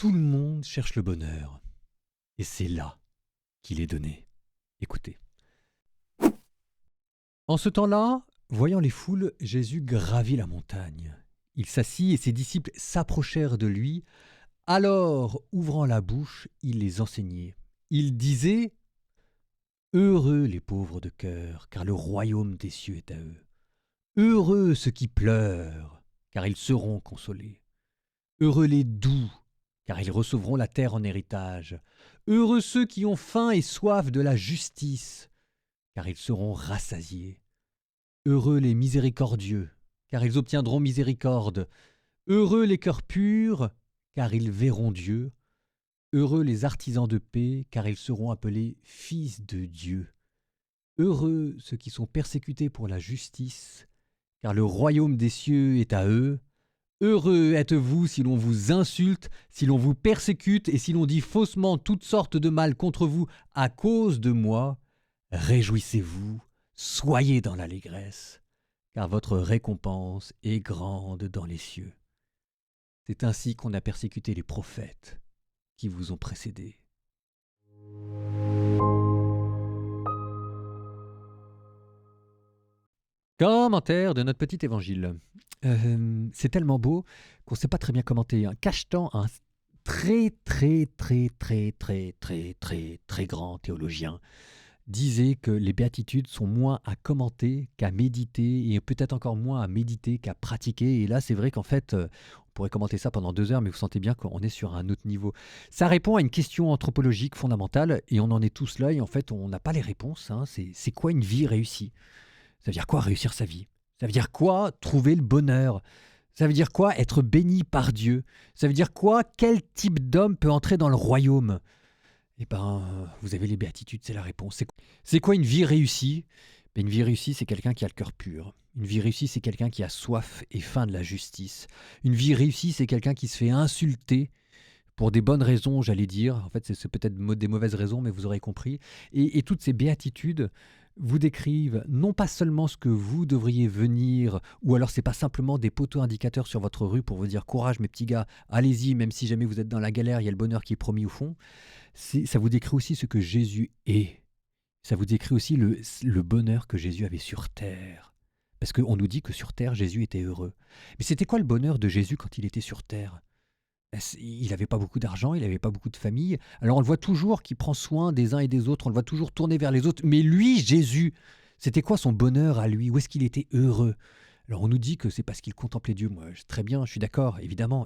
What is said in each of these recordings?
Tout le monde cherche le bonheur, et c'est là qu'il est donné. Écoutez. En ce temps-là, voyant les foules, Jésus gravit la montagne. Il s'assit et ses disciples s'approchèrent de lui. Alors, ouvrant la bouche, il les enseignait. Il disait: Heureux les pauvres de cœur, car le royaume des cieux est à eux. Heureux ceux qui pleurent, car ils seront consolés. Heureux les doux, car ils recevront la terre en héritage. Heureux ceux qui ont faim et soif de la justice, car ils seront rassasiés. Heureux les miséricordieux, car ils obtiendront miséricorde. Heureux les cœurs purs, car ils verront Dieu. Heureux les artisans de paix, car ils seront appelés fils de Dieu. Heureux ceux qui sont persécutés pour la justice, car le royaume des cieux est à eux. Heureux êtes-vous si l'on vous insulte, si l'on vous persécute et si l'on dit faussement toutes sortes de mal contre vous à cause de moi. Réjouissez-vous, soyez dans l'allégresse, car votre récompense est grande dans les cieux. C'est ainsi qu'on a persécuté les prophètes qui vous ont précédés. Commentaire de notre petit évangile. C'est tellement beau qu'on ne sait pas très bien commenter. Cachetan, un très grand théologien, disait que les béatitudes sont moins à commenter qu'à méditer, et peut-être encore moins à méditer qu'à pratiquer. Et là, c'est vrai qu'en fait, on pourrait commenter ça pendant 2 heures, mais vous sentez bien qu'on est sur un autre niveau. Ça répond à une question anthropologique fondamentale, et on en est tous là, et en fait, on n'a pas les réponses. C'est quoi une vie réussie? Ça veut dire quoi réussir sa vie? Ça veut dire quoi trouver le bonheur? Ça veut dire quoi être béni par Dieu? Ça veut dire quoi quel type d'homme peut entrer dans le royaume? Eh ben, vous avez les béatitudes, c'est la réponse. C'est quoi une vie réussie? Une vie réussie, c'est quelqu'un qui a le cœur pur. Une vie réussie, c'est quelqu'un qui a soif et faim de la justice. Une vie réussie, c'est quelqu'un qui se fait insulter pour des bonnes raisons, j'allais dire. En fait, c'est peut-être des mauvaises raisons, mais vous aurez compris. Et toutes ces béatitudes vous décrivent non pas seulement ce que vous devriez venir, ou alors c'est pas simplement des poteaux indicateurs sur votre rue pour vous dire courage mes petits gars, allez-y, même si jamais vous êtes dans la galère, il y a le bonheur qui est promis au fond. Ça vous décrit aussi ce que Jésus est. Ça vous décrit aussi le bonheur que Jésus avait sur terre. Parce qu'on nous dit que sur terre, Jésus était heureux. Mais c'était quoi le bonheur de Jésus quand il était sur terre? Il n'avait pas beaucoup d'argent, il n'avait pas beaucoup de famille. Alors on le voit toujours qui prend soin des uns et des autres, on le voit toujours tourner vers les autres. Mais lui, Jésus, c'était quoi son bonheur à lui? Où est-ce qu'il était heureux? Alors on nous dit que c'est parce qu'il contemplait Dieu. Moi, très bien, je suis d'accord, évidemment.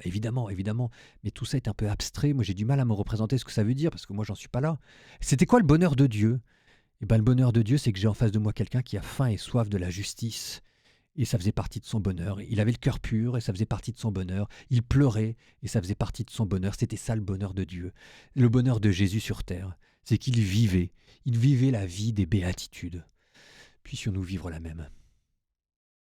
Mais tout ça est un peu abstrait. Moi, j'ai du mal à me représenter ce que ça veut dire parce que moi, j'en suis pas là. C'était quoi le bonheur de Dieu? Eh ben, le bonheur de Dieu, c'est que j'ai en face de moi quelqu'un qui a faim et soif de la justice. Et ça faisait partie de son bonheur. Il avait le cœur pur et ça faisait partie de son bonheur. Il pleurait et ça faisait partie de son bonheur. C'était ça le bonheur de Dieu. Le bonheur de Jésus sur terre, c'est qu'il vivait. Il vivait la vie des béatitudes. Puissions-nous vivre la même.